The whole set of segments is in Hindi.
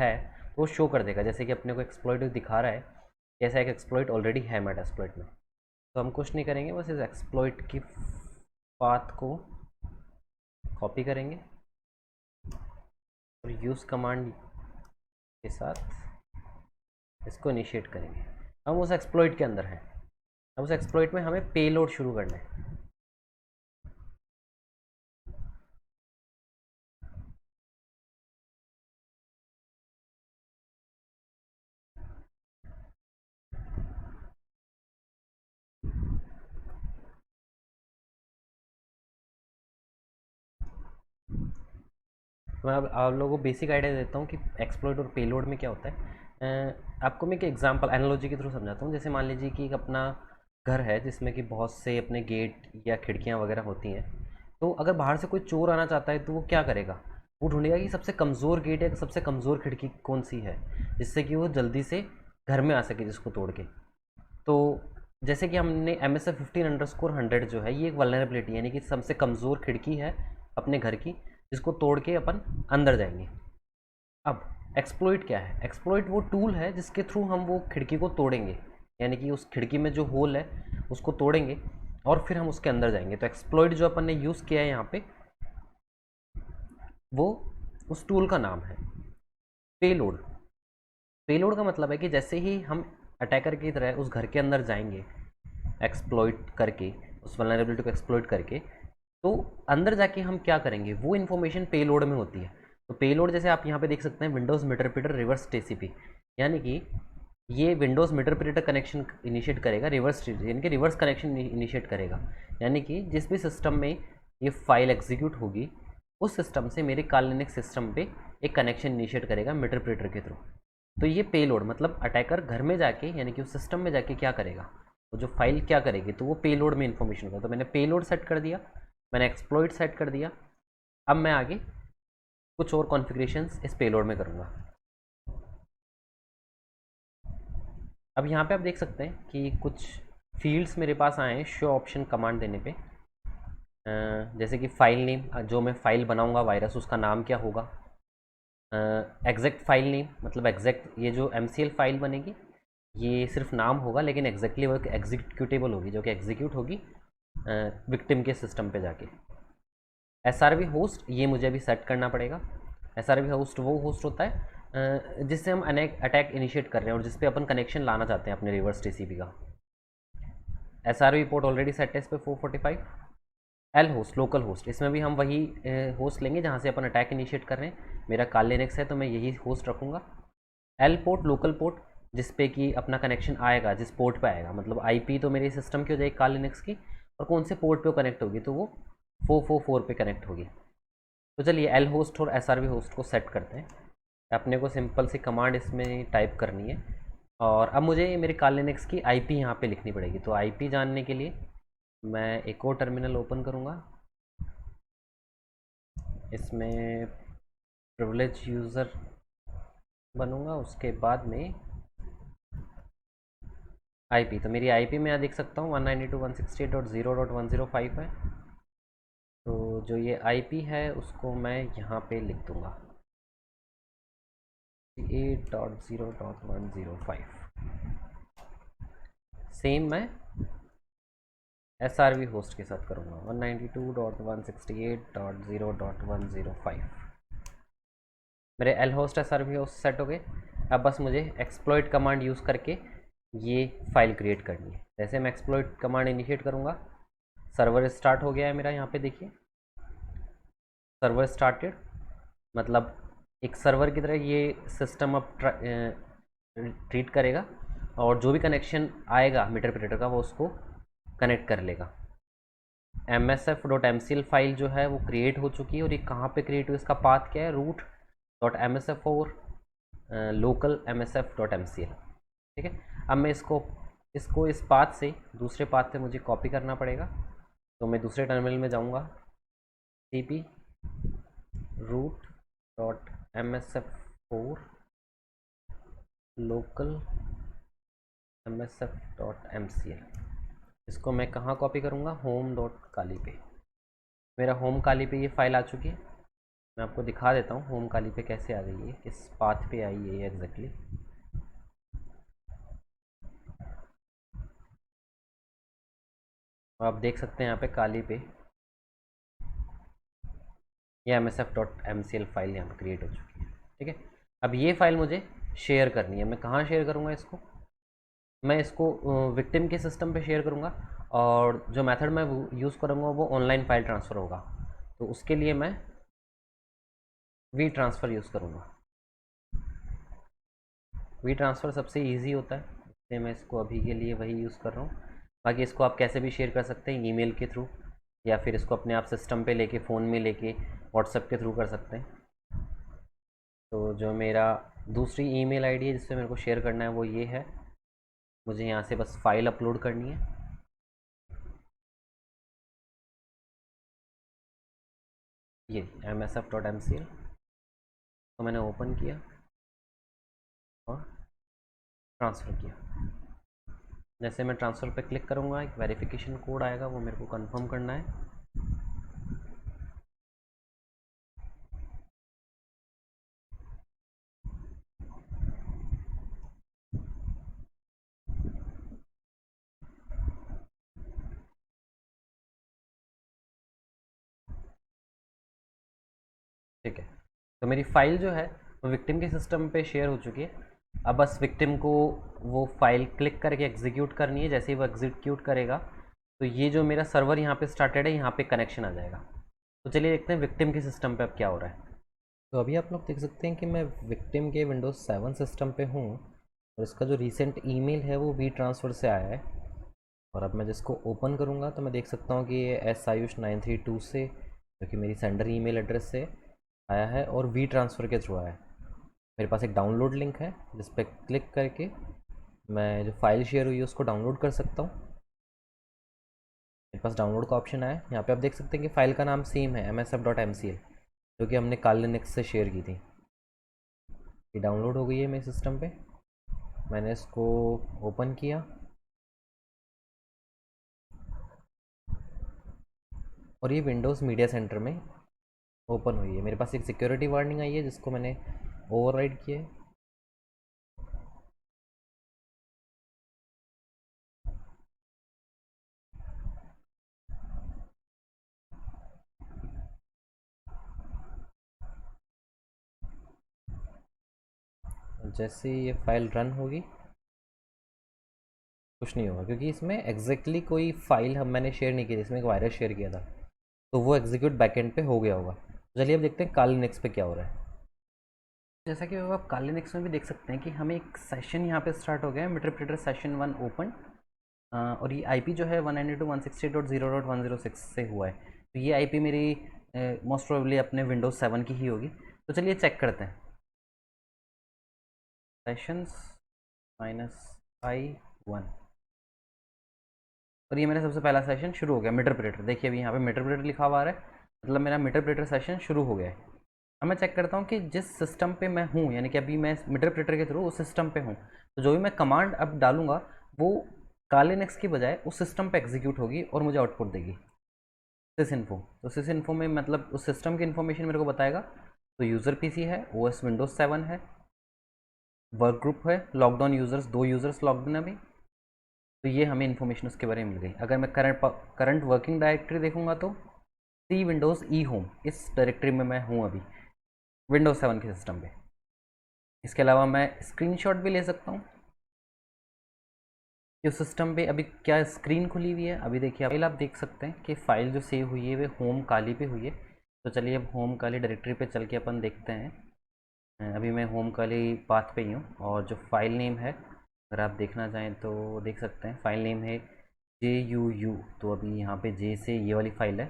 है तो वो शो कर देगा, जैसे कि अपने को एक्सप्लॉइट दिखा रहा है कि ऐसा एक एक्सप्लॉइट ऑलरेडी है मेटास्प्लॉइट में। तो हम कुछ नहीं करेंगे, बस इस एक्सप्लॉइट की पाथ को कॉपी करेंगे और यूज़ कमांड के साथ इसको इनिशिएट करेंगे। हम उस एक्सप्लॉइट के अंदर हैं, अब उस एक्सप्लॉइट में हमें पेलोड शुरू करना है। मैं अब आप लोगों को बेसिक आइडिया देता हूँ कि एक्सप्लॉइट और पेलोड में क्या होता है। आपको मैं एक एग्जांपल एनालॉजी के थ्रू समझाता हूँ। जैसे मान लीजिए कि एक अपना घर है जिसमें कि बहुत से अपने गेट या खिड़कियाँ वगैरह होती हैं। तो अगर बाहर से कोई चोर आना चाहता है तो वो क्या करेगा, वो ढूंढेगा कि सबसे कमज़ोर गेट या सबसे कमज़ोर खिड़की कौन सी है, जिससे कि वो जल्दी से घर में आ सके जिसको तोड़ के। तो जैसे कि हमने MS-15_100 जो है ये एक वल्नरेबिलिटी यानी कि सबसे कमज़ोर खिड़की है अपने घर की, जिसको तोड़ के अपन अंदर जाएंगे। अब एक्सप्लॉइट क्या है, एक्सप्लॉइट वो टूल है जिसके थ्रू हम वो खिड़की को तोड़ेंगे, यानी कि उस खिड़की में जो होल है उसको तोड़ेंगे और फिर हम उसके अंदर जाएंगे। तो एक्सप्लॉइट जो अपन ने यूज़ किया है यहाँ पे वो उस टूल का नाम है पेलोड। पेलोड का मतलब है कि जैसे ही हम अटैकर की तरह उस घर के अंदर जाएंगे एक्सप्लॉइट करके, उस वल्नरेबिलिटी को एक्सप्लॉइट करके, तो अंदर जाके हम क्या करेंगे वो इन्फॉर्मेशन पेलोड में होती है। तो पेलोड जैसे आप यहाँ पे देख सकते हैं विंडोज़ मीटरप्रीटर रिवर्स टीसीपी, यानी कि ये विंडोज़ मीटरप्रीटर कनेक्शन इनिशिएट करेगा, रिवर्स यानी कि रिवर्स कनेक्शन इनिशिएट करेगा। यानी कि जिस भी सिस्टम में ये फाइल एग्जीक्यूट होगी उस सिस्टम से मेरे काल लिनक्स सिस्टम पे एक कनेक्शन इनिशिएट करेगा मीटरप्रीटर के थ्रू। तो ये पेलोड मतलब अटैकर घर में जाके यानी कि उस सिस्टम में जाके क्या करेगा, वो जो फाइल क्या करेगी, तो वो पेलोड में इन्फॉर्मेशन होगा। तो मैंने पेलोड सेट कर दिया, मैंने एक्सप्लॉइट सेट कर दिया। अब मैं आगे कुछ और कॉन्फ़िगरेशंस इस पेलोड में करूँगा। अब यहाँ पे आप देख सकते हैं कि कुछ फील्ड्स मेरे पास आए हैं शो ऑप्शन कमांड देने पे। जैसे कि फाइल नेम, जो मैं फाइल बनाऊँगा वायरस उसका नाम क्या होगा। एग्जैक्ट फाइल नेम मतलब एग्जैक्ट ये जो MCL फाइल बनेगी ये सिर्फ नाम होगा, लेकिन एग्जैक्टली वो एग्जीक्यूटेबल होगी जो कि एग्जीक्यूट होगी विक्टिम के सिस्टम पे जाके। SRV होस्ट ये मुझे अभी सेट करना पड़ेगा। SRV होस्ट वो होस्ट होता है जिससे हम अटैक इनिशिएट कर रहे हैं और जिस पे अपन कनेक्शन लाना चाहते हैं अपने रिवर्स TCP का। SRV पोर्ट ऑलरेडी सेट है इस पर 445। L होस्ट लोकल होस्ट, इसमें भी हम वही होस्ट लेंगे जहाँ से अपन अटैक इनिशिएट कर रहे हैं। मेरा काल लिनक्स है तो मैं यही होस्ट रखूँगा। L पोर्ट लोकल पोर्ट जिस पे कि अपना कनेक्शन आएगा, जिस पोर्ट पे आएगा, मतलब IP तो मेरे सिस्टम की हो जाएगी काल लिनक्स की, और कौन से पोर्ट पे वो कनेक्ट होगी तो वो 444 पे कनेक्ट होगी। तो चलिए L होस्ट और SRV होस्ट को सेट करते हैं। अपने को सिंपल सी कमांड इसमें टाइप करनी है और अब मुझे मेरे काल लिनक्स की IP यहाँ पे लिखनी पड़ेगी। तो IP जानने के लिए मैं एक और टर्मिनल ओपन करूँगा, इसमें प्रिविलेज यूज़र बनूँगा, उसके बाद में IP, तो मेरी IP में यहाँ देख सकता हूँ 192.168.0.105 है। तो जो ये IP है उसको मैं यहाँ पे लिख दूँगा 8.0.105। सेम मैं SRV होस्ट के साथ करूँगा 192.168.0.105। मेरे L host SRV host set हो गए। अब बस मुझे एक्सप्लॉइट कमांड यूज़ करके ये फाइल क्रिएट करनी है। जैसे मैं एक्सप्लॉइट कमांड इनिशिएट करूँगा, सर्वर स्टार्ट हो गया है मेरा। यहाँ पे देखिए सर्वर स्टार्टेड, मतलब एक सर्वर की तरह ये सिस्टम अब ट्रीट करेगा और जो भी कनेक्शन आएगा मीटरप्रीटर का वो उसको कनेक्ट कर लेगा। MSF.MCL फाइल जो है वो क्रिएट हो चुकी है और ये कहाँ पे क्रिएट हुई, इसका पाथ क्या है, root.msf और local msf.mcl। ठीक है, अब मैं इसको इस पाथ से दूसरे पाथ से मुझे कॉपी करना पड़ेगा। तो मैं दूसरे टर्मिनल में जाऊँगा, cp root.msf4 local msf.mcl, इसको मैं कहाँ कॉपी करूँगा, home.kali पे। मेरा होम काली पे ये फाइल आ चुकी है। मैं आपको दिखा देता हूँ होम काली पे कैसे आ गई है, किस पाथ पे आई है ये एग्जैक्टली। आप देख सकते हैं यहाँ पे काली पे ये msf.mcl फाइल यहाँ पे क्रिएट हो चुकी है। ठीक है, अब ये फाइल मुझे शेयर करनी है। मैं कहाँ शेयर करूँगा इसको? मैं इसको विक्टिम के सिस्टम पे शेयर करूँगा, और जो मेथड मैं यूज़ करूँगा वो ऑनलाइन फाइल ट्रांसफ़र होगा। तो उसके लिए मैं वी ट्रांसफ़र यूज़ करूँगा। वी ट्रांसफ़र सबसे ईजी होता है, इसलिए मैं इसको अभी के लिए वही यूज़ कर रहा हूँ। बाकी इसको आप कैसे भी शेयर कर सकते हैं, ईमेल के थ्रू, या फिर इसको अपने आप सिस्टम पे लेके फ़ोन में लेके व्हाट्सएप के थ्रू कर सकते हैं। तो जो मेरा दूसरी ईमेल आईडी है जिससे मेरे को शेयर करना है वो ये है। मुझे यहाँ से बस फाइल अपलोड करनी है। ये msf.mcl तो मैंने ओपन किया और ट्रांसफ़र किया। जैसे मैं ट्रांसफ़र पे क्लिक करूँगा एक वेरिफिकेशन कोड आएगा, वो मेरे को कंफर्म करना है। ठीक है, तो मेरी फ़ाइल जो है वो विक्टिम के सिस्टम पे शेयर हो चुकी है। अब बस विक्टिम को वो फ़ाइल क्लिक करके एग्जीक्यूट करनी है। जैसे ही वो एग्जीक्यूट करेगा तो ये जो मेरा सर्वर यहाँ पे स्टार्टेड है यहाँ पे कनेक्शन आ जाएगा। तो चलिए देखते हैं विक्टिम के सिस्टम पे अब क्या हो रहा है। तो अभी आप लोग देख सकते हैं कि मैं विक्टिम के विंडोज़ 7 सिस्टम पे हूँ, और इसका जो रीसेंट ईमेल है वो वी ट्रांसफ़र से आया है। और अब मैं जिसको ओपन करूँगा तो मैं देख सकता हूँ कि ये SAYUSH932 से, जो कि मेरी सेंडर ईमेल एड्रेस से आया है और वी ट्रांसफ़र के थ्रू आया है। मेरे पास एक डाउनलोड लिंक है जिस पर क्लिक करके मैं जो फाइल शेयर हुई है उसको डाउनलोड कर सकता हूँ। मेरे पास डाउनलोड का ऑप्शन आया है। यहाँ पे आप देख सकते हैं कि फ़ाइल का नाम सेम है msf.mcl, जो कि हमने काली लिनक्स से शेयर की थी। ये डाउनलोड हो गई है मेरे सिस्टम पे। मैंने इसको ओपन किया और ये विंडोज़ मीडिया सेंटर में ओपन हुई है। मेरे पास एक सिक्योरिटी वार्निंग आई है जिसको मैंने ओवरराइड किया है। जैसे ये फाइल रन होगी कुछ नहीं होगा, क्योंकि इसमें एग्जैक्टली कोई फाइल मैंने शेयर नहीं की थी, इसमें एक वायरस शेयर किया था, तो वो एग्जीक्यूट बैकएंड पे हो गया होगा। तो चलिए अब देखते हैं काली लिनक्स पे क्या हो रहा है। जैसा कि आप काली लिनक्स में भी देख सकते हैं कि हमें एक सेशन यहाँ पे स्टार्ट हो गया है, मिटरप्रेटर सेशन 1 ओपन, और ये आईपी जो है 192.168.0.106 से हुआ है। तो ये आईपी मेरी मोस्ट प्रोबेबली अपने विंडोज़ 7 की ही होगी। तो चलिए चेक करते हैं। सेशंस -i1, और ये मेरा सबसे पहला सेशन शुरू हो गया मिटरप्रेटर। देखिए अभी यहाँ पे मिटरप्रेटर लिखा हुआ आ रहा है, मतलब मेरा मिटरप्रेटर सेशन शुरू हो गया है। अब मैं चेक करता हूँ कि जिस सिस्टम पे मैं हूँ, यानी कि अभी मैं मिटरप्रेटर के थ्रू उस सिस्टम पे हूँ, तो जो भी मैं कमांड अब डालूंगा वो कालिनेक्स की बजाय उस सिस्टम पे एग्जीक्यूट होगी और मुझे आउटपुट देगी सिस इन्फो। तो सिस इन्फो में मतलब उस सिस्टम की इन्फॉर्मेशन मेरे को बताएगा। तो यूज़र पीसी है, ओएस विंडोज़ 7 है, वर्क ग्रुप है, लॉकडाउन यूज़र्स 2 यूज़र्स लॉकडाउन अभी। तो ये हमें इन्फॉर्मेशन उसके बारे में मिल गई। अगर मैं करंट वर्किंग डायरेक्टरी देखूंगा तो सी विंडोज़ ई होम इस डायरेक्टरी में मैं हूँ अभी विंडोज़ 7 के सिस्टम पे। इसके अलावा मैं स्क्रीनशॉट भी ले सकता हूँ कि उस सिस्टम पे अभी क्या स्क्रीन खुली हुई है। अभी देखिए फाइल आप देख सकते हैं कि फ़ाइल जो सेव हुई है वे होम काली पे हुई है। तो चलिए अब होम काली डायरेक्टरी पे चल के अपन देखते हैं। अभी मैं होम काली पाथ पे ही हूँ, और जो फाइल नेम है अगर आप देखना चाहें तो देख सकते हैं, फाइल नेम है JUU। तो अभी यहाँ पे जे से ये वाली फ़ाइल है।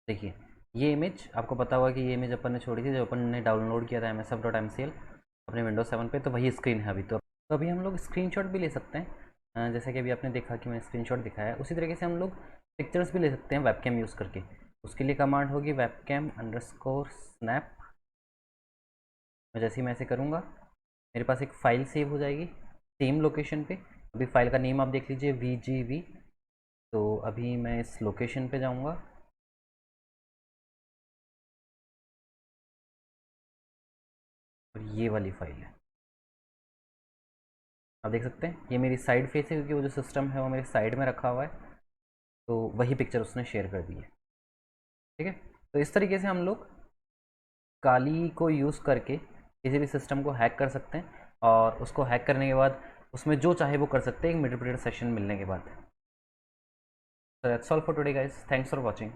देखिए ये इमेज आपको पता होगा कि ये इमेज अपन ने छोड़ी थी, जो अपन ने डाउनलोड किया था msf.mcl अपने विंडोज 7 पे। तो वही स्क्रीन है अभी। तो अभी हम लोग स्क्रीनशॉट भी ले सकते हैं। जैसे कि अभी आपने देखा कि मैंने स्क्रीनशॉट दिखाया है, उसी तरीके से हम लोग पिक्चर्स भी ले सकते हैं वेबकैम यूज़ करके। उसके लिए कमांड होगी webcam_snap। जैसे ही मैं ऐसे करूँगा मेरे पास एक फ़ाइल सेव हो जाएगी सेम लोकेशन पे। अभी फ़ाइल का नेम आप देख लीजिए VGV। तो अभी मैं इस लोकेशन पे जाऊंगा और ये वाली फ़ाइल है, आप देख सकते हैं ये मेरी साइड फेस है क्योंकि वो जो सिस्टम है वो मेरे साइड में रखा हुआ है। तो वही पिक्चर उसने शेयर कर दी है। ठीक है, तो इस तरीके से हम लोग काली को यूज़ करके किसी भी सिस्टम को हैक कर सकते हैं और उसको हैक करने के बाद उसमें जो चाहे वो कर सकते हैं एक मिड पीरियड सेशन मिलने के बाद। So that's all for today guys, thanks for watching.